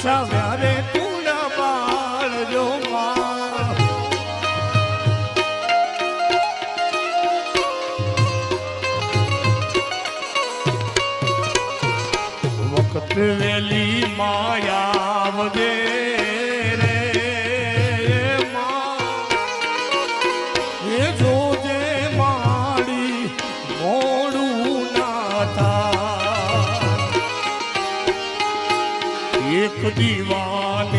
અચ્છા વ્યારે તું બાળજો વખત વેલી માયા વધે રે એ જોજે માડી મોડું ના થા એક દીવા